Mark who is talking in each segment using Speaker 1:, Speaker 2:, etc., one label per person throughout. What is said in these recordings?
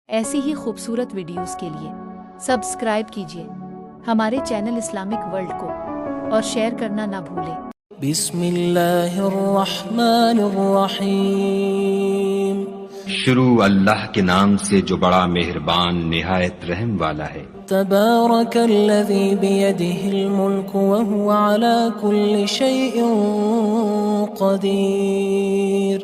Speaker 1: ایسی ہی خوبصورت ویڈیوز کے لیے سبسکرائب کیجیے ہمارے چینل اسلامک ورلڈ کو اور شیئر کرنا نہ بھولیں۔
Speaker 2: بسم اللہ الرحمن الرحیم۔
Speaker 3: شروع اللہ کے نام سے جو بڑا مہربان نہایت رحم والا ہے۔
Speaker 2: تبارک الذی بیدہ الملک وہو علی کل شیء قدیر۔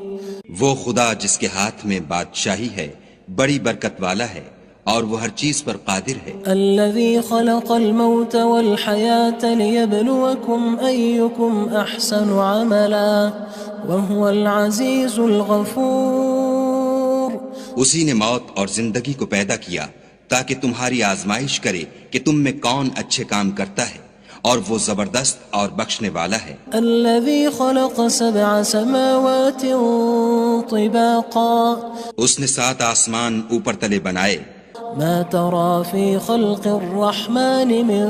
Speaker 4: وہ خدا جس کے ہاتھ میں بادشاہی ہے بڑی برکت والا ہے اور وہ ہر چیز پر قادر ہے۔
Speaker 2: الذی خلق الموت والحیاة لیبلوکم ایکم احسن عملا وہو العزیز الغفور۔
Speaker 4: اسی نے موت اور زندگی کو پیدا کیا تاکہ تمہاری آزمائش کرے کہ تم میں کون اچھے کام کرتا ہے، اور وہ زبردست اور بخشنے والا ہے۔
Speaker 2: الذی خلق سبع سماوات طباقا۔
Speaker 4: اس نے 7 آسمان اوپر تلے بنائے۔
Speaker 2: ما ترى في خلق الرحمن من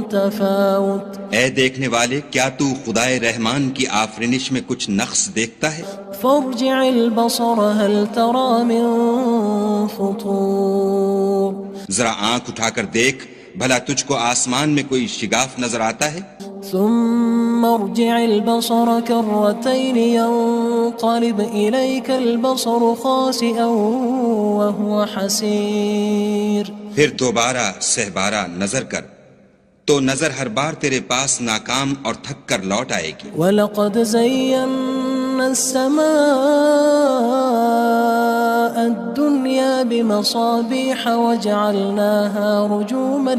Speaker 2: تفاوت۔
Speaker 4: اے دیکھنے والے، کیا تو خدائے رحمان کی آفرینش میں کچھ نقص دیکھتا ہے؟
Speaker 2: فارجع البصر هل ترى من فطور۔
Speaker 4: ذرا آنکھ اٹھا کر دیکھ، بھلا تجھ کو آسمان میں کوئی شگاف نظر آتا ہے؟
Speaker 2: ثم ارجع البصر كرتين ينقلب إليك البصر خاسئا وهو حسير۔
Speaker 4: پھر دوبارہ سہبارہ نظر کر تو نظر ہر بار تیرے پاس ناکام اور تھک کر لوٹ آئے گی۔
Speaker 2: وَلَقَدْ زَيَّنَّا السَّمَاءَ الدُّنْيَا بِمَصَابِيحَ وَجَعَلْنَاهَا رُجُومًا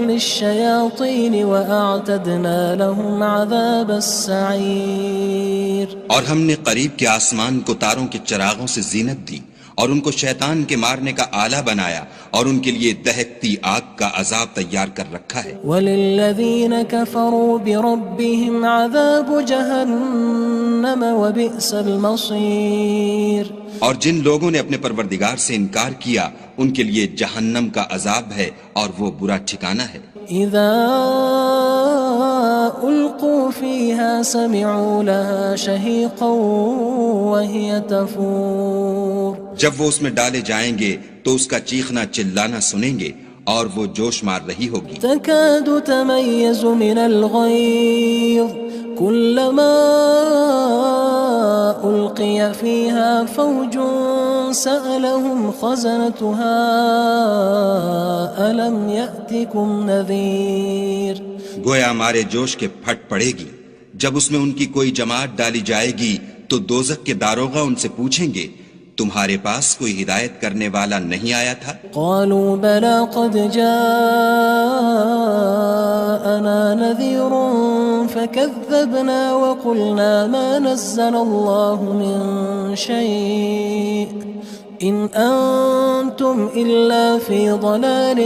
Speaker 2: لِلشَّيَاطِينِ وَأَعْتَدْنَا لَهُمْ عَذَابَ السَّعِيرِ۔
Speaker 4: اور ہم نے قریب کے آسمان کو تاروں کے چراغوں سے زینت دی اور ان کو شیطان کے مارنے کا آلہ بنایا، اور ان کے لیے دہکتی آگ کا عذاب تیار کر رکھا ہے۔
Speaker 2: وَلِلَّذِينَ كَفَرُوا بِرَبِّهِمْ عَذَابُ جَهَنَّمَ وَبِئْسَ الْمَصِيرُ۔
Speaker 4: اور جن لوگوں نے اپنے پروردگار سے انکار کیا ان کے لیے جہنم کا عذاب ہے اور وہ برا ٹھکانہ ہے۔
Speaker 2: اذا القوا فيها سمعوا لها شهيقا وهي تفور۔
Speaker 4: جب وہ اس میں ڈالے جائیں گے تو اس کا چیخنا چلانا سنیں گے اور وہ جوش مار رہی ہوگی۔
Speaker 2: تكاد تميز من الغيظ كلما ألقي فيها فوج سألهم خزنتها ألم يأتكم نذير۔
Speaker 4: گویا ہمارے جوش کے پھٹ پڑے گی جب اس میں ان کی کوئی جماعت ڈالی جائے گی تو دوزخ کے داروغہ ان سے پوچھیں گے تمہارے پاس کوئی ہدایت کرنے والا نہیں آیا تھا؟
Speaker 2: قالوا بلى قد جاءنا نذير فكذبنا وقلنا ما نزل الله من شيء إن أنتم إلا في ضلال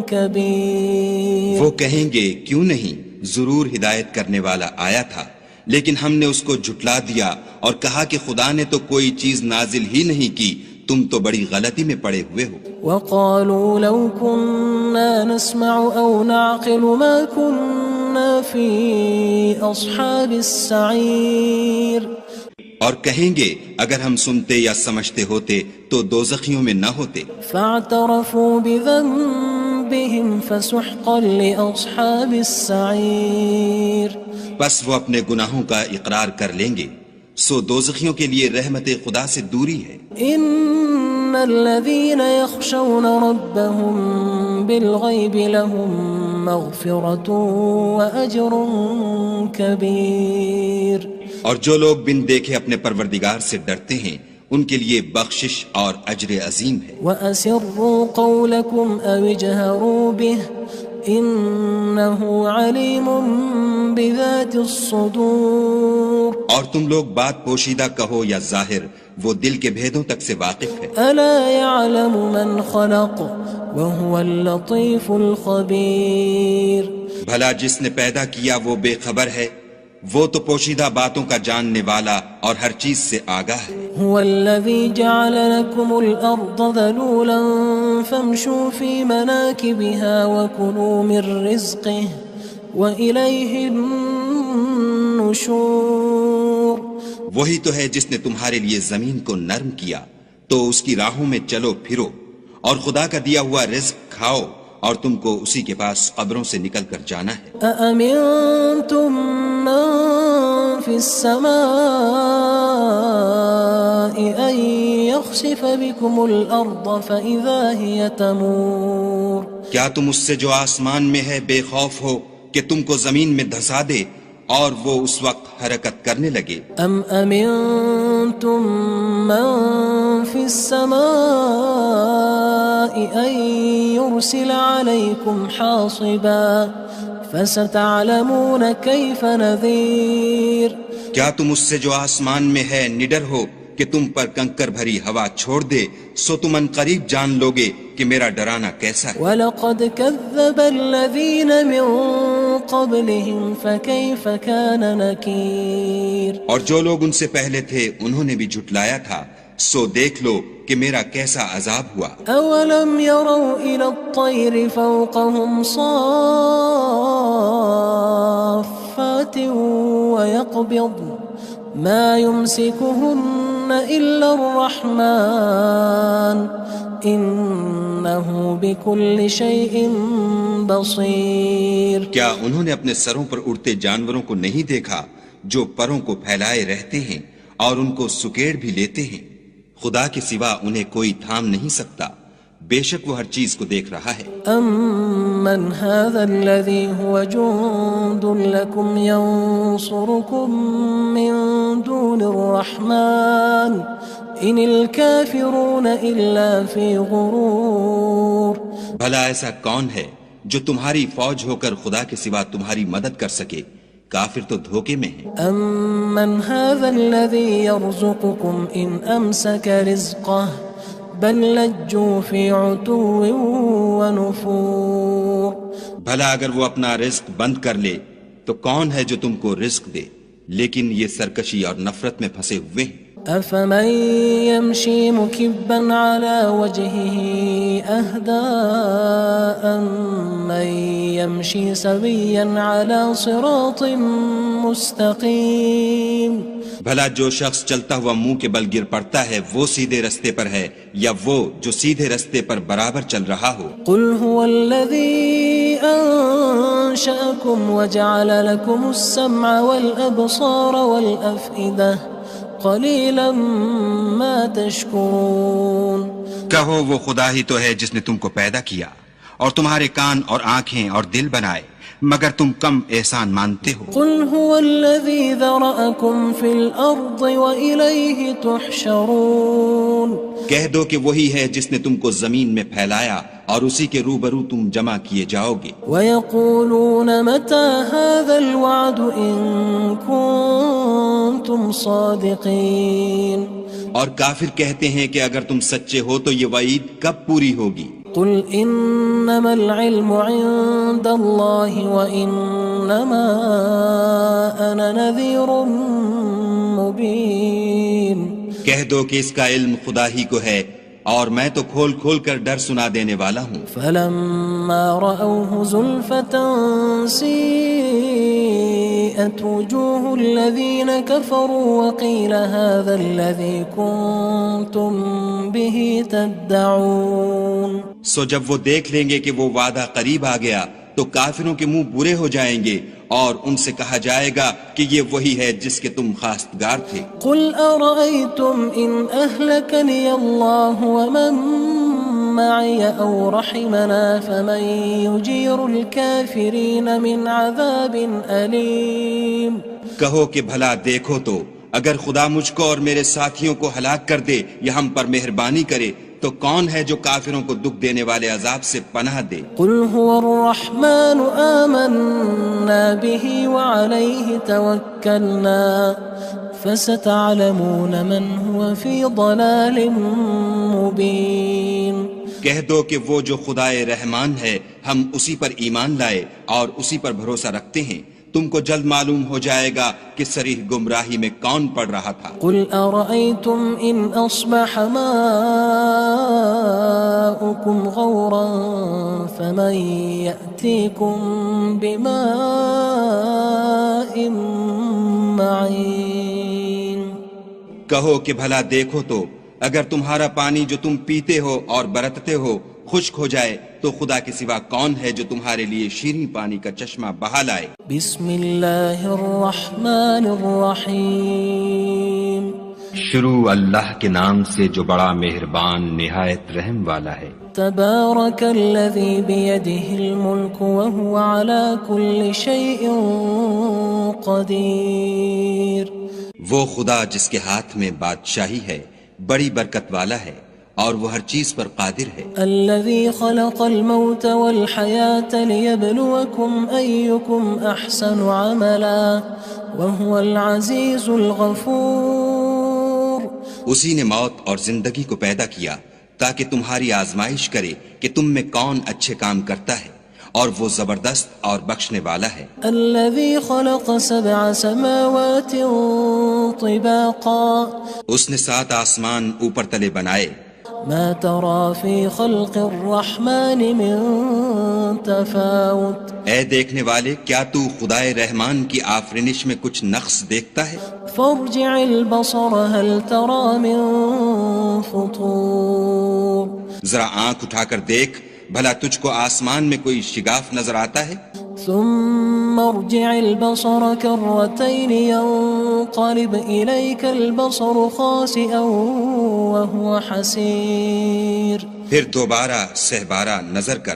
Speaker 2: كبير۔
Speaker 4: وہ کہیں گے کیوں نہیں، ضرور ہدایت کرنے والا آیا تھا، لیکن ہم نے اس کو جھٹلا دیا اور کہا کہ خدا نے تو کوئی چیز نازل ہی نہیں کی، تم تو بڑی غلطی میں پڑے ہوئے ہو۔
Speaker 2: وقالوا لو كنا نسمع أو نعقل ما كنا في أصحاب السعير۔
Speaker 4: اور کہیں گے اگر ہم سنتے یا سمجھتے ہوتے تو دوزخیوں میں نہ ہوتے۔
Speaker 2: فاعترفوا بذنبهم فسحقا لأصحاب السعير۔
Speaker 4: بس وہ اپنے گناہوں کا اقرار کر لیں گے، سو دوزخیوں کے لیے رحمت خدا سے دوری ہے۔
Speaker 2: ان الذين يخشون ربهم بالغيب لهم مغفرة وأجر كبير۔
Speaker 4: اور جو لوگ بن دیکھے اپنے پروردگار سے ڈرتے ہیں ان کے لیے بخشش اور اجر عظیم ہے۔
Speaker 2: وَأَسِرُّوا قَوْلَكُمْ أَوِ اجْهَرُوا بِهِ إِنَّهُ عَلِيمٌ بِذَاتِ الصُّدُورِ۔
Speaker 4: اور تم لوگ بات پوشیدہ کہو یا ظاہر، وہ دل کے بھیدوں تک سے واقف ہے۔
Speaker 2: أَلَا يَعْلَمُ مَنْ خَلَقَ وَهُوَ اللَّطِيفُ الْخَبِيرُ۔
Speaker 4: بھلا جس نے پیدا کیا وہ بے خبر ہے، وہ تو پوشیدہ باتوں کا جاننے والا اور ہر چیز سے آگاہ ہے۔
Speaker 2: هو الذي جعل لكم الأرض ذلولا فامشوا في مناكبها وكلوا من رزقه وإليه النشور۔
Speaker 4: وہی تو ہے جس نے تمہارے لیے زمین کو نرم کیا تو اس کی راہوں میں چلو پھرو اور خدا کا دیا ہوا رزق کھاؤ اور تم کو اسی کے پاس قبروں سے نکل کر جانا ہے.
Speaker 2: أأمنتم من في السماء أن يخسف بكم الأرض فإذا هي تمور.
Speaker 4: کیا تم اس سے جو آسمان میں ہے بے خوف ہو کہ تم کو زمین میں دھسا دے اور وہ اس وقت حرکت کرنے لگے؟
Speaker 2: أم أمنتم من في السماء أن يرسل عليكم حاصبا فستعلمون كيف نذير.
Speaker 4: کیا تم اس سے جو آسمان میں ہے نڈر ہو کہ تم پر کنکر بھری ہوا چھوڑ دے سو تم ان قریب جان لوگے کہ میرا ڈرانا کیسا ہے.
Speaker 2: وَلَقَدْ كَذَّبَ الَّذِينَ مِن قَبْلِهِمْ فَكَيْفَ كَانَ نَكِيرٌ.
Speaker 4: اور جو لوگ ان سے پہلے تھے انہوں نے بھی جھٹلایا تھا سو دیکھ لو کہ میرا کیسا عذاب ہوا.
Speaker 2: أَوَلَمْ يَرَوْا إِلَى الطَّيْرِ فَوْقَهُمْ صَافَّاتٍ وَيَقْبِضْنَ مَا يُمْسِكُهُنَّ إِلَّا الرَّحْمَنُ إِنَّهُ بِكُلِّ شَيْءٍ بَصِيرٌ.
Speaker 4: کیا انہوں نے اپنے سروں پر اڑتے جانوروں کو نہیں دیکھا جو پروں کو پھیلائے رہتے ہیں اور ان کو سکیڑ بھی لیتے ہیں؟ خدا کے سوا انہیں کوئی تھام نہیں سکتا، بے شک وہ ہر چیز کو دیکھ رہا ہے.
Speaker 2: أَمَّنْ هَذَا الَّذِي هُوَ جُندٌ لَكُمْ يَنصُرُكُم مِّن دُونِ الرَّحْمَنِ إِنِ الْكَافِرُونَ إِلَّا فِي غُرُورٍ.
Speaker 4: بھلا ایسا کون ہے جو تمہاری فوج ہو کر خدا کے سوا تمہاری مدد کر سکے؟ کافر تو دھوکے میں ہیں.
Speaker 2: أَمَّنْ هَذَا الَّذِي يَرْزُقُكُمْ إِنْ أَمْسَكَ رِزْقَهُ بَلْ لَجُّوا فِي عُتُوٍّ وَنُفُورٍ.
Speaker 4: بھلا اگر وہ اپنا رزق بند کر لے تو کون ہے جو تم کو رزق دے؟ لیکن یہ سرکشی اور نفرت میں پھنسے ہوئے ہیں.
Speaker 2: أَفَمَن يَمْشِي مُكِبًّا عَلَى وَجْهِهِ أَهْدَىٰ أَمَّن يَمْشِي سَوِيًّا عَلَى صِرَاطٍ مُّسْتَقِيمٍ.
Speaker 4: بھلا جو شخص چلتا ہوا منہ کے بل گر پڑتا ہے وہ سیدھے رستے پر ہے یا وہ جو سیدھے رستے پر برابر چل رہا ہو؟
Speaker 2: قُلْ هُوَ الَّذِي أَنشَأَكُمْ وَجَعَلَ لَكُمُ السَّمْعَ وَالْأَبْصَارَ وَالْأَفْئِدَةَ قَلِيلًا مَا تَشْكُرُونَ.
Speaker 4: کہو وہ خدا ہی تو ہے جس نے تم کو پیدا کیا اور تمہارے کان اور آنکھیں اور دل بنائے مگر تم کم احسان مانتے ہو.
Speaker 2: قُلْ هُوَ الَّذِي ذَرَأَكُمْ فِي الْأَرْضِ وَإِلَيْهِ تُحْشَرُونَ.
Speaker 4: کہہ دو کہ وہی ہے جس نے تم کو زمین میں پھیلایا اور اسی کے روبرو تم جمع کیے جاؤ گے.
Speaker 2: وَيَقُولُونَ مَتَى هَذَا الْوَعْدُ إِن كُنتُمْ صَادِقِينَ.
Speaker 4: اور کافر کہتے ہیں کہ اگر تم سچے ہو تو یہ وعید کب پوری ہوگی؟
Speaker 2: قُلْ إِنَّمَا الْعِلْمُ عِندَ اللَّهِ وَإِنَّمَا أَنَا نَذِيرٌ مُّبِينٌ.
Speaker 4: کہہ دو کہ اس کا علم خدا ہی کو ہے اور میں تو کھول کھول کر ڈر سنا دینے والا ہوں.
Speaker 2: فَلَمَّا رَأَوْهُ زُلْفَةً سِيئَتْ وُجُوهُ الَّذِينَ كَفَرُوا وَقِيلَ هَذَا الَّذِي كُنتُم بِهِ تَدَّعُونَ.
Speaker 4: سو جب وہ دیکھ لیں گے کہ وہ وعدہ قریب آ گیا تو کافروں کے منہ برے ہو جائیں گے اور ان سے کہا جائے گا کہ یہ وہی ہے جس کے تم خواستگار تھے.
Speaker 2: قُلْ أَرَأَيْتُمْ إِنْ أَهْلَكَنِيَ اللَّهُ وَمَن مَّعِيَ أَوْ رَحِمَنَا فَمَن يُجِيرُ الْكَافِرِينَ مِنْ عَذَابٍ أَلِيمٍ.
Speaker 4: کہو کہ بھلا دیکھو تو اگر خدا مجھ کو اور میرے ساتھیوں کو ہلاک کر دے یا ہم پر مہربانی کرے تو کون ہے جو کافروں کو دکھ دینے والے عذاب سے پناہ دے؟
Speaker 2: قُلْ هُوَ الرَّحْمَنُ آمَنَّا بِهِ وَعَلَيْهِ تَوَكَّلْنَا فَسَتَعْلَمُونَ مَنْ هُوَ فِي ضَلَالٍ مُّبِينٍ.
Speaker 4: کہہ دو کہ وہ جو خدائے رحمان ہے ہم اسی پر ایمان لائے اور اسی پر بھروسہ رکھتے ہیں تم کو جلد معلوم ہو جائے گا کہ صریح گمراہی میں کون پڑ رہا تھا.
Speaker 2: قُلْ أَرَأَيْتُمْ إِنْ أَصْبَحَ مَاؤُكُمْ غَوْرًا فَمَن يَأْتِيكُم بِمَاءٍ مَّعِينٍ.
Speaker 4: کہو کہ بھلا دیکھو تو اگر تمہارا پانی جو تم پیتے ہو اور برتتے ہو خشک ہو جائے تو خدا کے سوا کون ہے جو تمہارے لیے شیریں پانی کا چشمہ بہا لائے؟
Speaker 2: بسم اللہ الرحمن الرحیم
Speaker 3: شروع اللہ کے نام سے جو بڑا مہربان نہایت رحم والا ہے۔
Speaker 2: تبارک الذی بیدہ الملک وہو علی کل شیء قدیر۔
Speaker 4: وہ خدا جس کے ہاتھ میں بادشاہی ہے بڑی برکت والا ہے اور وہ ہر چیز پر قادر ہے۔
Speaker 2: الذی خلق الموت والحیاة لیبلوکم ایکم احسن عملا وہو العزیز الغفور۔
Speaker 4: اسی نے موت اور زندگی کو پیدا کیا تاکہ تمہاری آزمائش کرے کہ تم میں کون اچھے کام کرتا ہے اور وہ زبردست اور بخشنے والا ہے۔
Speaker 2: الذی خلق سبع سماوات طباقا۔
Speaker 4: اس نے 7 آسمان اوپر تلے بنائے۔
Speaker 2: ما ترى في خلق الرحمن من تفاوت۔
Speaker 4: اے دیکھنے والے کیا تو خدائے رحمان کی آفرینش میں کچھ نقص دیکھتا ہے؟
Speaker 2: فارجع البصر هل ترى من فطور۔
Speaker 4: ذرا آنکھ اٹھا کر دیکھ بھلا تجھ کو آسمان میں کوئی شگاف نظر آتا ہے؟
Speaker 2: ثم ارجع البصر كرتين ينقلب إليك البصر خاسئا وهو حسير۔
Speaker 4: پھر دوبارہ سہبارہ نظر کر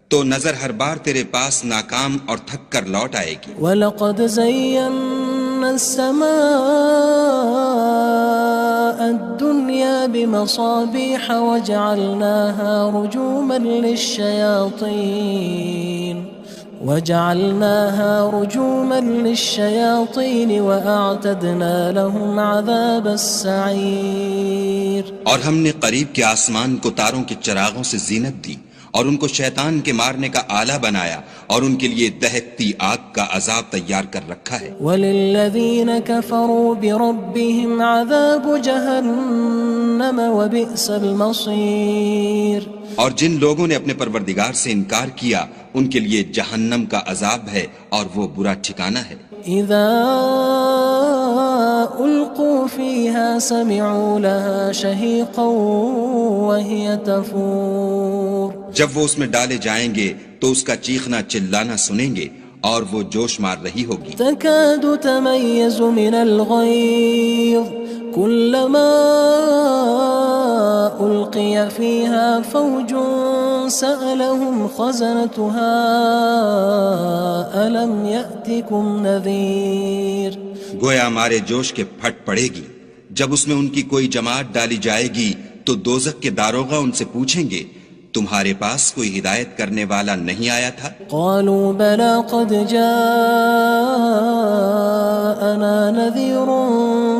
Speaker 4: تو نظر ہر بار تیرے پاس ناکام اور تھک کر لوٹ آئے گی۔
Speaker 2: وَلَقَدْ زَيَّنَّا السَّمَاءَ الدُّنْيَا بِمَصَابِيحَ وَجَعَلْنَاهَا رُجُومًا لِلشَّيَاطِينِ وَأَعْتَدْنَا لَهُمْ عَذَابَ السَّعِيرِ۔
Speaker 4: اور ہم نے قریب کے آسمان کو تاروں کے چراغوں سے زینت دی اور ان کو شیطان کے مارنے کا آلہ بنایا اور ان کے لیے دہکتی آگ کا عذاب تیار کر رکھا ہے۔
Speaker 2: وَلِلَّذِينَ كَفَرُوا بِرَبِّهِمْ عَذَابُ جَهَنَّمَ وَبِئْسَ الْمَصِيرُ۔
Speaker 4: اور جن لوگوں نے اپنے پروردگار سے انکار کیا ان کے لیے جہنم کا عذاب ہے اور وہ برا ٹھکانہ ہے۔
Speaker 2: اذا القوا فيها سمعوا لها شهيقا وهي تفور۔
Speaker 4: جب وہ اس میں ڈالے جائیں گے تو اس کا چیخنا چلانا سنیں گے اور وہ جوش مار رہی ہوگی۔
Speaker 2: تكاد تميز من الغيظ كلما ألقي فيها فوج سألهم خزنتها ألم يأتكم نذير۔
Speaker 4: گویا مارے جوش کے پھٹ پڑے گی۔ جب اس میں ان کی کوئی جماعت ڈالی جائے گی تو دوزخ کے داروغہ ان سے پوچھیں گے تمہارے پاس کوئی ہدایت کرنے والا نہیں آیا تھا؟
Speaker 2: قالوا بلى قد جاءنا نذير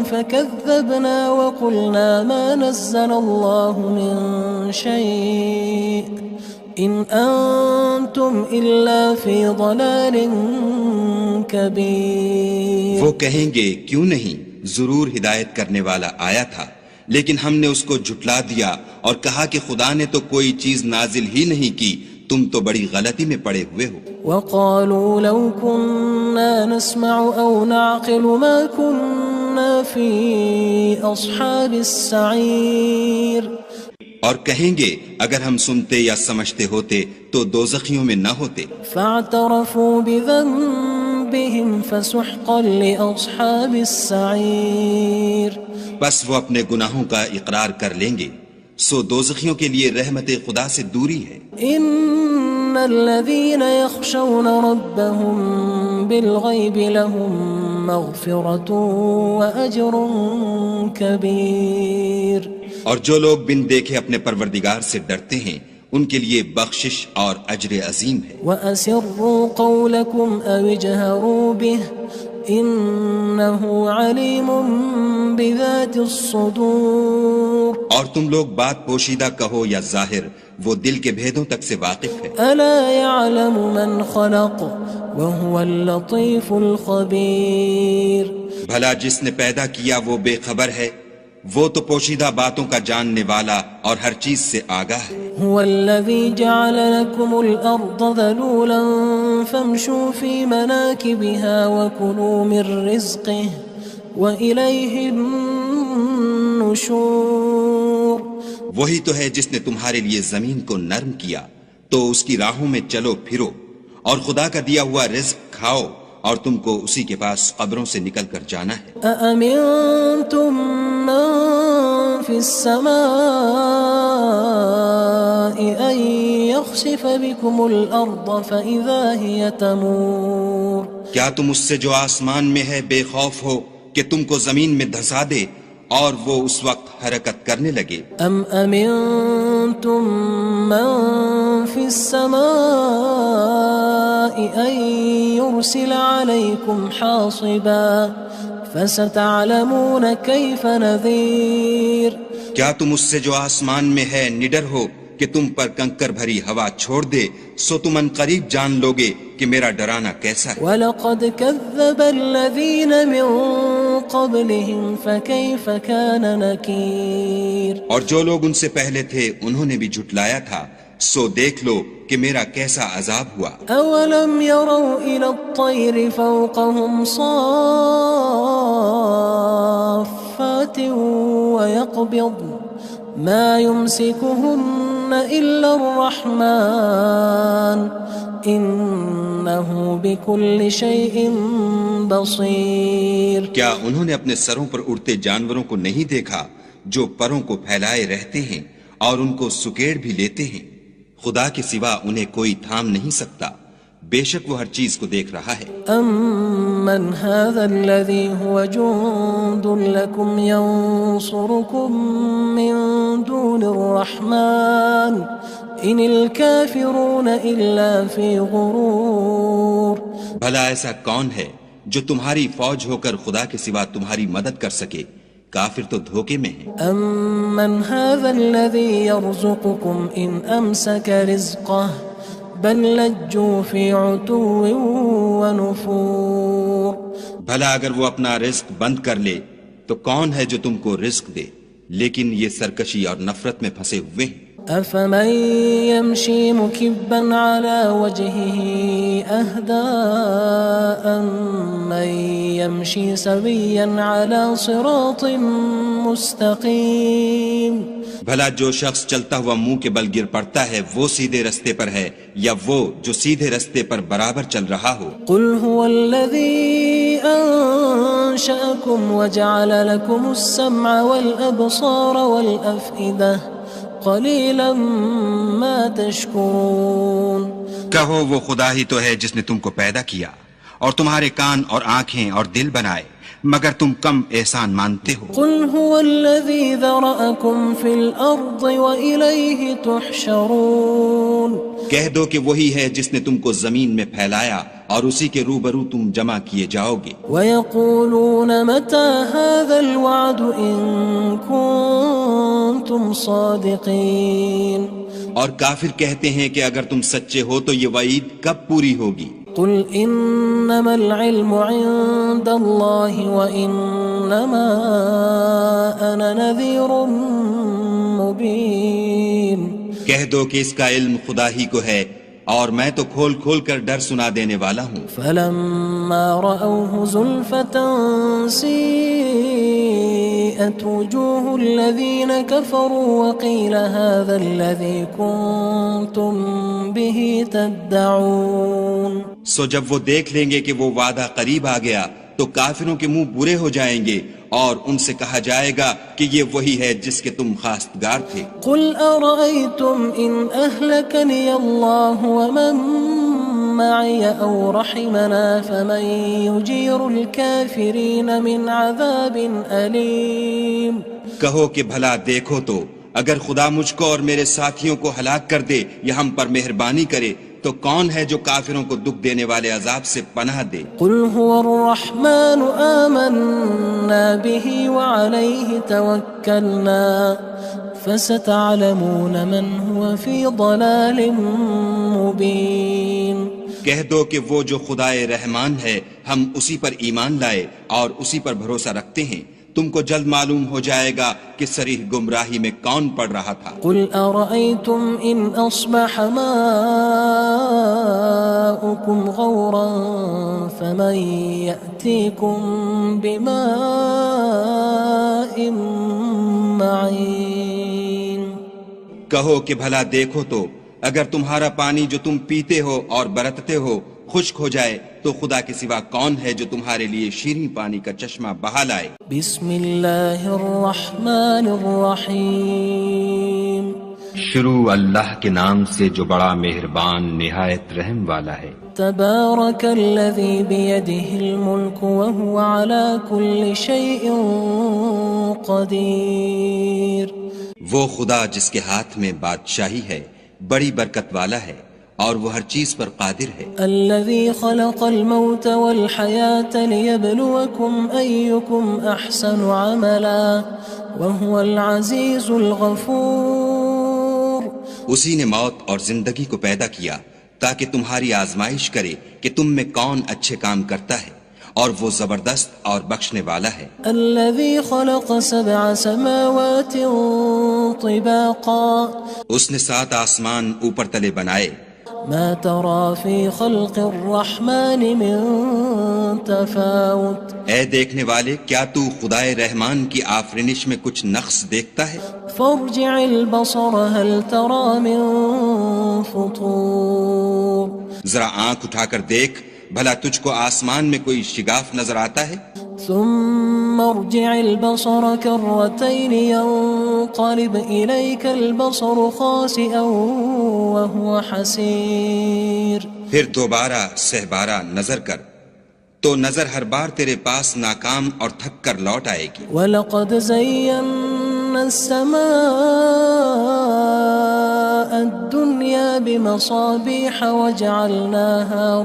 Speaker 2: فكذبنا وقلنا ما نزل الله من شيء إن أنتم إلا في ضلال كبير۔
Speaker 4: وہ کہیں گے کیوں نہیں، ضرور ہدایت کرنے والا آیا تھا لیکن ہم نے اس کو جھٹلا دیا اور کہا کہ خدا نے تو کوئی چیز نازل ہی نہیں کی، تم تو بڑی غلطی میں پڑے ہوئے ہو۔
Speaker 2: وقالوا لو كنا نسمع أو نعقل ما كنا في أصحاب السعير۔
Speaker 4: اور کہیں گے اگر ہم سنتے یا سمجھتے ہوتے تو دوزخیوں میں نہ ہوتے۔
Speaker 2: فاعترفوا بذنبهم فسحقا لأصحاب السعير۔
Speaker 4: بس وہ اپنے گناہوں کا اقرار کر لیں گے، سو دوزخیوں کے لیے رحمت خدا سے دوری ہے۔
Speaker 2: ان الذين يخشون ربهم بالغيب لهم مغفرة وأجر كبير۔
Speaker 4: اور جو لوگ بن دیکھے اپنے پروردگار سے ڈرتے ہیں ان کے لیے بخشش اور اجر عظیم ہے۔
Speaker 2: وَأَسِرُّوا قَوْلَكُمْ أَوِ اجْهَرُوا بِهِ إِنَّهُ عَلِيمٌ بِذَاتِ الصُّدُورِ۔
Speaker 4: اور تم لوگ بات پوشیدہ کہو یا ظاہر، وہ دل کے بھیدوں تک سے واقف ہے۔
Speaker 2: أَلَا يَعْلَمُ مَنْ خَلَقَ وَهُوَ اللَّطِيفُ الْخَبِيرُ۔
Speaker 4: بھلا جس نے پیدا کیا وہ بے خبر ہے، وہ تو پوشیدہ باتوں کا جاننے والا اور ہر چیز سے آگاہ ہے۔
Speaker 2: هو الذي جعل لكم الأرض ذلولا فامشوا في مناكبها وكلوا من رزقه وإليه النشور.
Speaker 4: وہی تو ہے جس نے تمہارے لیے زمین کو نرم کیا تو اس کی راہوں میں چلو پھرو اور خدا کا دیا ہوا رزق کھاؤ اور تم کو اسی کے پاس قبروں سے نکل کر جانا ہے.
Speaker 2: أأمنتم من في السماء أن يخسف بكم الأرض فإذا هي تمور.
Speaker 4: کیا تم اس سے جو آسمان میں ہے بے خوف ہو کہ تم کو زمین میں دھسا دے اور وہ اس وقت حرکت کرنے لگے؟
Speaker 2: أم أمنتم من في السماء أن يرسل عليكم حاصبا فستعلمون كيف نذير.
Speaker 4: کیا تم اس سے جو آسمان میں ہے نڈر ہو کہ تم پر کنکر بھری ہوا چھوڑ دے سو تم ان قریب جان لوگے کہ میرا ڈرانا کیسا ہے.
Speaker 2: وَلَقَدْ كَذَّبَ الَّذِينَ مِن قَبْلِهِمْ فَكَيْفَ كَانَ نَكِيرٌ.
Speaker 4: اور جو لوگ ان سے پہلے تھے انہوں نے بھی جھٹلایا تھا سو دیکھ لو کہ میرا کیسا عذاب ہوا.
Speaker 2: أَوَلَمْ يَرَوْا إِلَى الطَّيْرِ فَوْقَهُمْ صَافَّاتٍ وَيَقْبِضْنَ مَا يُمْسِكُهُنَّ إِلَّا الرَّحْمَنُ إِنَّهُ بِكُلِّ شَيْءٍ بَصِيرٌ.
Speaker 4: کیا انہوں نے اپنے سروں پر اڑتے جانوروں کو نہیں دیکھا جو پروں کو پھیلائے رہتے ہیں اور ان کو سکیڑ بھی لیتے ہیں؟ خدا کے سوا انہیں کوئی تھام نہیں سکتا، بے شک وہ ہر چیز کو دیکھ رہا ہے.
Speaker 2: أَمَّنْ هَذَا الَّذِي هُوَ جُندٌ لَكُمْ يَنصُرُكُم مِّن دُونِ الرَّحْمَنِ إِنِ الْكَافِرُونَ إِلَّا فِي غُرُورٍ.
Speaker 4: بھلا ایسا کون ہے جو تمہاری فوج ہو کر خدا کے سوا تمہاری مدد کر سکے؟ کافر تو دھوکے میں ہیں.
Speaker 2: أَمَّنْ هَذَا الَّذِي يَرْزُقُكُمْ إِنْ أَمْسَكَ رِزْقَهُ بَلْ لَجُّوا فِي عُتُوٍّ وَنُفُورٍ.
Speaker 4: بھلا اگر وہ اپنا رزق بند کر لے تو کون ہے جو تم کو رزق دے؟ لیکن یہ سرکشی اور نفرت میں پھنسے ہوئے ہیں.
Speaker 2: أَفَمَن يَمْشِي مُكِبًّا عَلَى وَجْهِهِ أَهْدَىٰ أَمَّن يَمْشِي سَوِيًّا عَلَى صِرَاطٍ مُّسْتَقِيمٍ.
Speaker 4: بھلا جو شخص چلتا ہوا منہ کے بل گر پڑتا ہے وہ سیدھے رستے پر ہے یا وہ جو سیدھے رستے پر برابر چل رہا ہو؟
Speaker 2: قُلْ هُوَ الَّذِي أَنشَأَكُمْ وَجَعَلَ لَكُمُ السَّمْعَ وَالْأَبْصَارَ وَالْأَفْئِدَةَ قَلِيلًا مَا تَشْكُرُونَ.
Speaker 4: کہو وہ خدا ہی تو ہے جس نے تم کو پیدا کیا اور تمہارے کان اور آنکھیں اور دل بنائے مگر تم کم احسان مانتے ہو.
Speaker 2: قُلْ هُوَ الَّذِي ذَرَأَكُمْ فِي الْأَرْضِ وَإِلَيْهِ تُحْشَرُونَ.
Speaker 4: کہہ دو کہ وہی ہے جس نے تم کو زمین میں پھیلایا اور اسی کے روبرو تم جمع کیے جاؤ گے.
Speaker 2: وَيَقُولُونَ مَتَى هَذَا الْوَعْدُ إِن كُنتُمْ صَادِقِينَ.
Speaker 4: اور کافر کہتے ہیں کہ اگر تم سچے ہو تو یہ وعید کب پوری ہوگی؟
Speaker 2: قُلْ إِنَّمَا الْعِلْمُ عِندَ اللَّهِ وَإِنَّمَا أَنَا نَذِيرٌ مُبِينٌ.
Speaker 4: کہہ دو کہ اس کا علم خدا ہی کو ہے اور میں تو کھول کھول کر ڈر سنا دینے والا ہوں.
Speaker 2: فَلَمَّا رَأَوْهُ زُلْفَةً سِيئَتْ وُجُوهُ الَّذِينَ كَفَرُوا وَقِيلَ هَذَا الَّذِي كُنتُم بِهِ تَدَّعُونَ.
Speaker 4: سو جب وہ دیکھ لیں گے کہ وہ وعدہ قریب آ گیا تو کافروں کے منہ برے ہو جائیں گے اور ان سے کہا جائے گا کہ یہ وہی ہے جس کے تم خواستگار تھے.
Speaker 2: قُلْ أَرَأَيْتُمْ إِنْ أَهْلَكَنِيَ اللَّهُ وَمَن مَّعِيَ أَوْ رَحِمَنَا فَمَن يُجِيرُ الْكَافِرِينَ مِنْ عَذَابٍ أَلِيمٍ.
Speaker 4: کہو کہ بھلا دیکھو تو اگر خدا مجھ کو اور میرے ساتھیوں کو ہلاک کر دے یا ہم پر مہربانی کرے تو کون ہے جو کافروں کو دکھ دینے والے عذاب سے پناہ دے؟
Speaker 2: قُلْ هُوَ الرَّحْمَنُ آمَنَّا بِهِ وَعَلَيْهِ تَوَكَّلْنَا فَسَتَعْلَمُونَ مَنْ هُوَ فِي ضَلَالٍ مُبِينٍ.
Speaker 4: کہہ دو کہ وہ جو خدائے رحمان ہے ہم اسی پر ایمان لائے اور اسی پر بھروسہ رکھتے ہیں تم کو جلد معلوم ہو جائے گا کہ صریح گمراہی میں کون پڑ رہا تھا۔
Speaker 2: قل أرأيتم إن أصبح ماؤكم غورا فمن يأتيكم بماء معين۔
Speaker 4: کہو کہ بھلا دیکھو تو اگر تمہارا پانی جو تم پیتے ہو اور برتتے ہو خشک ہو جائے تو خدا کے سوا کون ہے جو تمہارے لیے شیریں پانی کا چشمہ بہا لائے۔
Speaker 2: بسم اللہ الرحمن الرحیم۔
Speaker 3: شروع اللہ کے نام سے جو بڑا مہربان نہایت رحم والا ہے۔
Speaker 2: تبارک الذی بیدہ الملک وہو علی کل شیء قدیر۔
Speaker 4: وہ خدا جس کے ہاتھ میں بادشاہی ہے بڑی برکت والا ہے اور وہ ہر چیز پر قادر ہے۔
Speaker 2: الذي خلق الموت والحياة ليبلوكم أيكم أحسن عملا وهو العزيز الغفور۔
Speaker 4: اسی نے موت اور زندگی کو پیدا کیا تاکہ تمہاری آزمائش کرے کہ تم میں کون اچھے کام کرتا ہے اور وہ زبردست اور بخشنے والا ہے۔
Speaker 2: الذي خلق 7 سماوات طباقا۔
Speaker 4: اس نے 7 آسمان اوپر تلے بنائے۔
Speaker 2: ما ترى في خلق الرحمن من تفاوت۔
Speaker 4: اے دیکھنے والے کیا تو خدائے رحمان کی آفرینش میں کچھ نقص دیکھتا ہے؟
Speaker 2: فارجع البصر هل ترى من فطور۔
Speaker 4: ذرا آنکھ اٹھا کر دیکھ بھلا تجھ کو آسمان میں کوئی شگاف نظر آتا ہے؟
Speaker 2: ثم ارجع البصر كرتين ينقلب إليك البصر خاسئا وهو حسير۔
Speaker 4: پھر دوبارہ سہبارہ نظر کر تو نظر ہر بار تیرے پاس ناکام اور تھک کر لوٹ آئے گی۔
Speaker 2: وَلَقَدْ زَيَّنَّا السَّمَاءَ الدُّنْيَا بِمَصَابِيحَ وَجَعَلْنَاهَا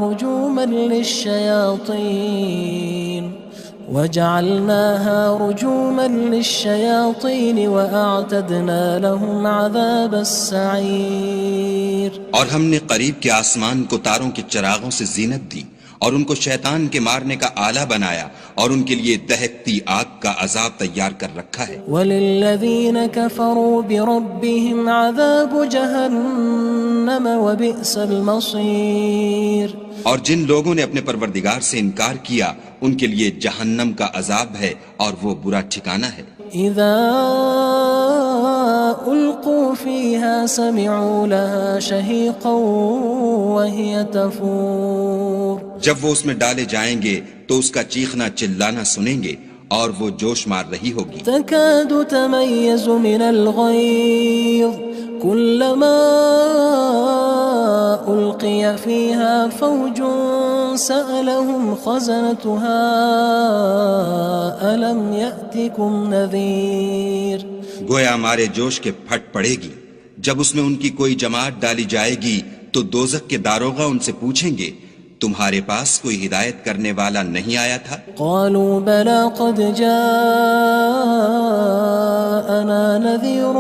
Speaker 2: رُجُومًا لِلشَّيَاطِينِ وَأَعْتَدْنَا لَهُمْ عَذَابَ السَّعِيرِ۔
Speaker 4: اور ہم نے قریب کے آسمان کو تاروں کے چراغوں سے زینت دی اور ان کو شیطان کے مارنے کا آلہ بنایا اور ان کے لیے دہکتی آگ کا عذاب تیار کر رکھا ہے۔
Speaker 2: وَلِلَّذِينَ كَفَرُوا بِرَبِّهِمْ عَذَابُ جَهَنَّمَ وَبِئْسَ الْمَصِيرُ۔
Speaker 4: اور جن لوگوں نے اپنے پروردگار سے انکار کیا ان کے لیے جہنم کا عذاب ہے اور وہ برا ٹھکانہ ہے۔
Speaker 2: اذا القوا فيها سمعوا لها شهيقا وهي تفور۔
Speaker 4: جب وہ اس میں ڈالے جائیں گے تو اس کا چیخنا چلانا سنیں گے اور وہ جوش مار رہی ہوگی۔
Speaker 2: تكاد تميز من الغيظ كلما ألقي فيها فوج سألهم خزنتها ألم يأتكم نذير۔
Speaker 4: گویا مارے جوش کے پھٹ پڑے گی۔ جب اس میں ان کی کوئی جماعت ڈالی جائے گی تو دوزخ کے داروغہ ان سے پوچھیں گے تمہارے پاس کوئی ہدایت کرنے والا نہیں آیا تھا؟
Speaker 2: قالوا بلى قد جاءنا نذير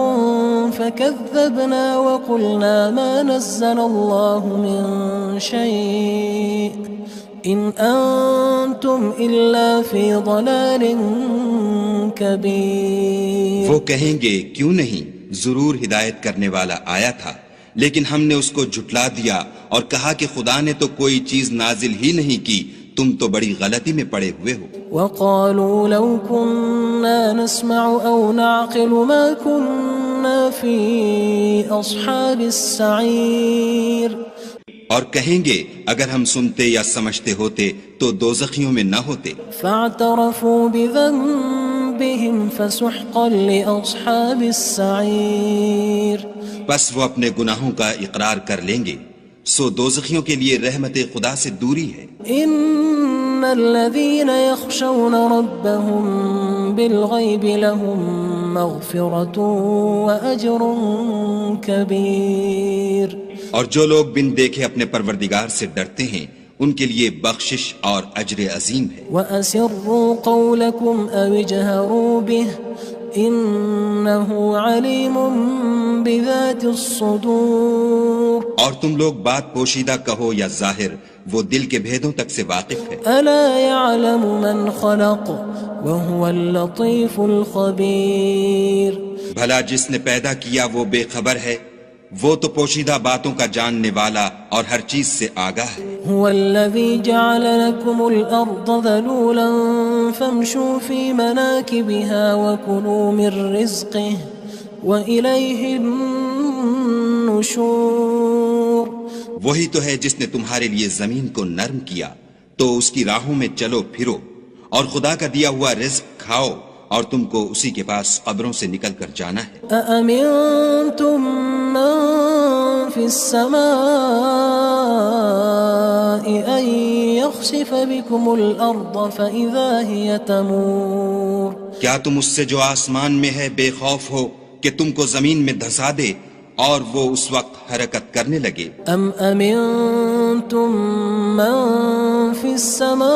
Speaker 2: فكذبنا وقلنا ما نزل الله من شيء إن أنتم إلا في ضلال كبير۔
Speaker 4: وہ کہیں گے کیوں نہیں، ضرور ہدایت کرنے والا آیا تھا لیکن ہم نے اس کو جھٹلا دیا اور کہا کہ خدا نے تو کوئی چیز نازل ہی نہیں کی، تم تو بڑی غلطی میں پڑے ہوئے ہو۔
Speaker 2: وقالوا لو كنا نسمع أو نعقل ما كنا في أصحاب السعير۔
Speaker 4: اور کہیں گے اگر ہم سنتے یا سمجھتے ہوتے تو دوزخیوں میں نہ ہوتے۔
Speaker 2: فاعترفوا بذنبهم فسحقا لأصحاب السعير۔
Speaker 4: بس وہ اپنے گناہوں کا اقرار کر لیں گے، سو دوزخیوں کے لیے رحمت خدا سے دوری ہے۔
Speaker 2: ان الذين يخشون ربهم بالغيب لهم مغفرة وأجر كبير۔
Speaker 4: اور جو لوگ بن دیکھے اپنے پروردگار سے ڈرتے ہیں ان کے لیے بخشش اور اجر عظیم ہے۔
Speaker 2: وأسروا قولكم أو اجهروا به إنه عليم بذات الصدور
Speaker 4: اور تم لوگ بات پوشیدہ کہو یا ظاہر، وہ دل کے بھیدوں تک سے واقف ہے۔
Speaker 2: ألا يعلم من خلق وهو اللطيف الخبير
Speaker 4: بھلا جس نے پیدا کیا وہ بے خبر ہے، وہ تو پوشیدہ باتوں کا جاننے والا اور ہر چیز سے آگاہ ہے۔
Speaker 2: هو الذي جعل لكم الأرض ذلولا فامشوا في مناكبها وكلوا من رزقه وإليه النشور
Speaker 4: وہی تو ہے جس نے تمہارے لیے زمین کو نرم کیا، تو اس کی راہوں میں چلو پھرو اور خدا کا دیا ہوا رزق کھاؤ، اور تم کو اسی کے پاس قبروں سے نکل کر جانا ہے۔
Speaker 2: أأمنتم من في السماء أن يخسف بكم الأرض فإذا هي تمور
Speaker 4: کیا تم اس سے جو آسمان میں ہے بے خوف ہو کہ تم کو زمین میں دھسا دے اور وہ اس وقت حرکت کرنے لگے؟
Speaker 2: أم أمنتم من في السماء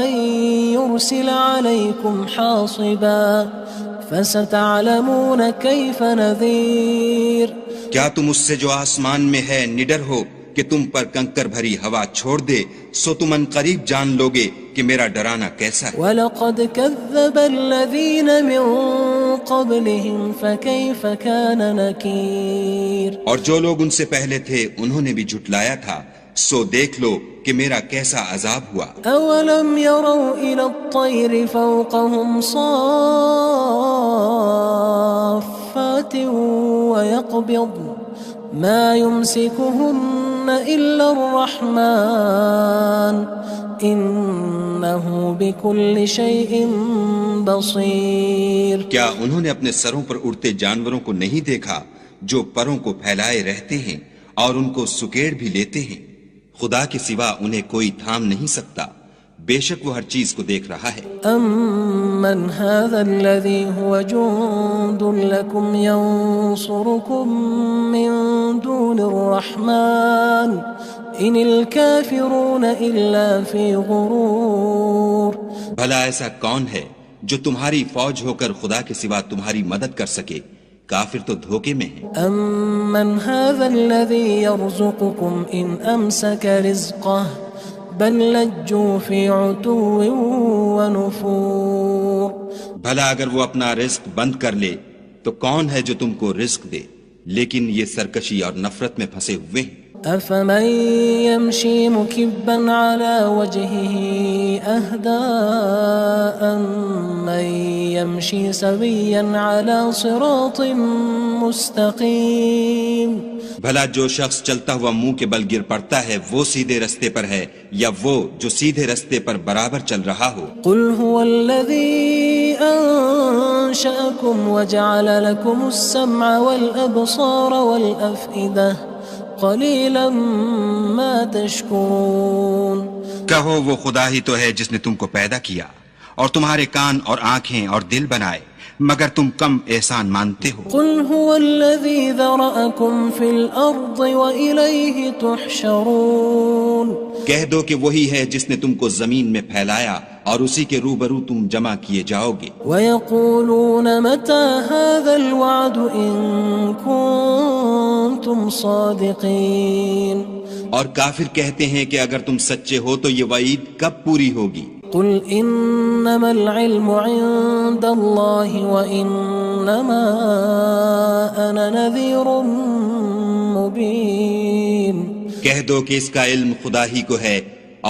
Speaker 2: أن يرسل عليكم حاصبا فستعلمون كيف نذير
Speaker 4: کیا تم اس سے جو آسمان میں ہے نڈر ہو کہ تم پر کنکر بھری ہوا چھوڑ دے، سو تم ان قریب جان لوگے کہ میرا ڈرانا کیسا ہے۔
Speaker 2: وَلَقَدْ كَذَّبَ الَّذِينَ مِن قَبْلِهِمْ فَكَيْفَ كَانَ نَكِيرٌ
Speaker 4: اور جو لوگ ان سے پہلے تھے انہوں نے بھی جھٹلایا تھا، سو دیکھ لو کہ میرا کیسا عذاب ہوا۔
Speaker 2: أَوَلَمْ يَرَوْا إِلَى الطَّيْرِ فَوْقَهُمْ صَافَّاتٍ وَيَقْبِضْنَ مَا يُمْسِكُهُنَّ إِلَّا الرَّحْمَنُ إِنَّهُ بِكُلِّ شَيْءٍ بَصِيرٌ
Speaker 4: کیا انہوں نے اپنے سروں پر اڑتے جانوروں کو نہیں دیکھا جو پروں کو پھیلائے رہتے ہیں اور ان کو سکیڑ بھی لیتے ہیں؟ خدا کے سوا انہیں کوئی تھام نہیں سکتا، بے شک وہ ہر چیز کو دیکھ رہا ہے۔
Speaker 2: أَمَّنْ هَذَا الَّذِي هُوَ جُندٌ لَكُمْ يَنصُرُكُم مِّن دُونِ الرَّحْمَنِ إِنِ الْكَافِرُونَ إِلَّا فِي غُرُورٍ
Speaker 4: بھلا ایسا کون ہے جو تمہاری فوج ہو کر خدا کے سوا تمہاری مدد کر سکے؟ کافر تو دھوکے میں ہیں۔
Speaker 2: أَمَّنْ هَذَا الَّذِي يَرْزُقُكُمْ إِنْ أَمْسَكَ رِزْقَهُ بَلْ لَجُّوا فِي عُتُوٍّ وَنُفُورٍ
Speaker 4: بھلا اگر وہ اپنا رزق بند کر لے تو کون ہے جو تم کو رزق دے؟ لیکن یہ سرکشی اور نفرت میں پھنسے ہوئے ہیں۔
Speaker 2: أَفَمَن يَمْشِي مُكِبًّا عَلَى وَجْهِهِ أَهْدَىٰ أَمَّن يَمْشِي سَوِيًّا عَلَى صِرَاطٍ مُّسْتَقِيمٍ
Speaker 4: بھلا جو شخص چلتا ہوا منہ کے بل گر پڑتا ہے وہ سیدھے رستے پر ہے یا وہ جو سیدھے رستے پر برابر چل رہا ہو؟
Speaker 2: قُلْ هُوَ الَّذِي أَنشَأَكُمْ وَجَعَلَ لَكُمُ السَّمْعَ وَالْأَبْصَارَ وَالْأَفْئِدَةَ قَلِيلًا مَا تَشْكُرُونَ
Speaker 4: کہو وہ خدا ہی تو ہے جس نے تم کو پیدا کیا اور تمہارے کان اور آنکھیں اور دل بنائے، مگر تم کم احسان مانتے ہو۔
Speaker 2: قُلْ هُوَ الَّذِي ذَرَأَكُمْ فِي الْأَرْضِ وَإِلَيْهِ تُحْشَرُونَ
Speaker 4: کہہ دو کہ وہی ہے جس نے تم کو زمین میں پھیلایا اور اسی کے روبرو تم جمع کیے جاؤ گے۔
Speaker 2: وَيَقُولُونَ مَتَى هَذَا الْوَعْدُ إِن كُنتُمْ صَادِقِينَ
Speaker 4: اور کافر کہتے ہیں کہ اگر تم سچے ہو تو یہ وعید کب پوری ہوگی؟
Speaker 2: قُلْ إِنَّمَا الْعِلْمُ عِندَ اللَّهِ وَإِنَّمَا أَنَا نَذِيرٌ مُّبِينٌ
Speaker 4: کہہ دو کہ اس کا علم خدا ہی کو ہے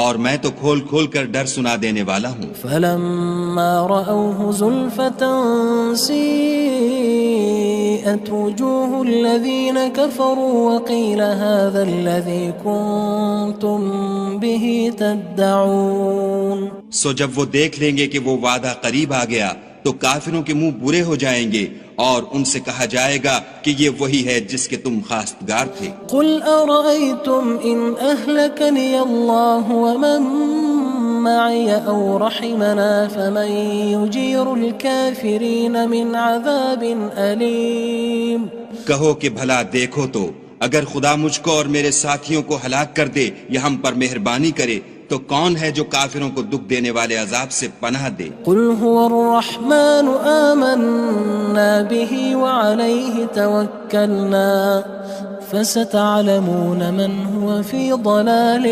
Speaker 4: اور میں تو کھول کھول کر ڈر سنا دینے والا ہوں۔
Speaker 2: فَلَمَّا رَأَوْهُ زُلْفَةً سِيئَتْ وُجُوهُ الَّذِينَ كَفَرُوا وَقِيلَ هَذَا الَّذِي كُنتُم بِهِ تَدَّعُونَ
Speaker 4: سو جب وہ دیکھ لیں گے کہ وہ وعدہ قریب آ گیا تو کافروں کے منہ برے ہو جائیں گے اور ان سے کہا جائے گا کہ یہ وہی ہے جس کے تم خواستگار تھے۔
Speaker 2: قُلْ أَرَأَيْتُمْ إِنْ أَهْلَكَنِيَ اللَّهُ وَمَن مَّعِيَ أَوْ رَحِمَنَا فَمَن يُجِيرُ الْكَافِرِينَ مِنْ عَذَابٍ أَلِيمٍ
Speaker 4: کہو کہ بھلا دیکھو تو اگر خدا مجھ کو اور میرے ساتھیوں کو ہلاک کر دے یا ہم پر مہربانی کرے تو کون ہے جو کافروں کو دکھ دینے والے عذاب سے پناہ دے؟
Speaker 2: قل هو الرحمن آمنا به وعليه توكلنا فستعلمون من هو في ضلال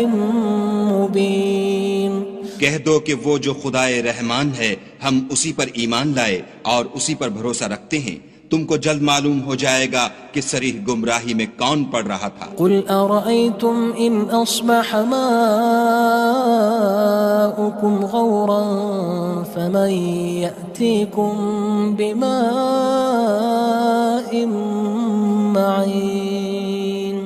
Speaker 2: مبين.
Speaker 4: کہہ دو کہ وہ جو خدائے رحمان ہے ہم اسی پر ایمان لائے اور اسی پر بھروسہ رکھتے ہیں، تم کو جلد معلوم ہو جائے گا کہ صریح گمراہی میں کون پڑ رہا تھا.
Speaker 2: قل أرأيتم إن أصبح ماؤكم غورا فمن يأتيكم بماء معين.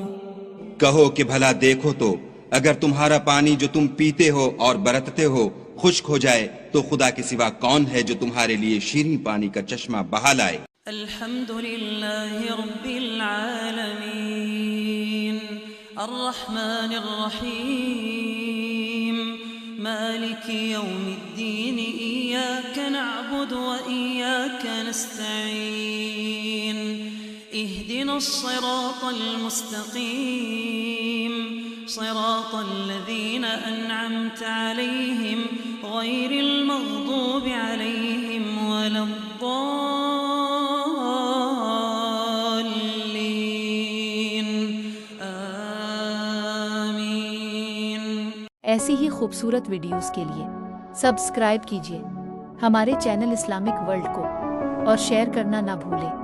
Speaker 4: کہو کہ بھلا دیکھو تو اگر تمہارا پانی جو تم پیتے ہو اور برتتے ہو خشک ہو جائے تو خدا کے سوا کون ہے جو تمہارے لیے شیریں پانی کا چشمہ بہا لائے؟
Speaker 5: الحمد لله رب العالمين الرحمن الرحيم مالك يوم الدين إياك نعبد وإياك نستعين اهدنا الصراط المستقيم صراط الذين أنعمت عليهم غير المغضوب عليهم ولا الضالين آمين.
Speaker 1: ایسی ہی خوبصورت ویڈیوز کے لیے سبسکرائب کیجیے ہمارے چینل اسلامک ورلڈ کو اور شیئر کرنا نہ بھولیں.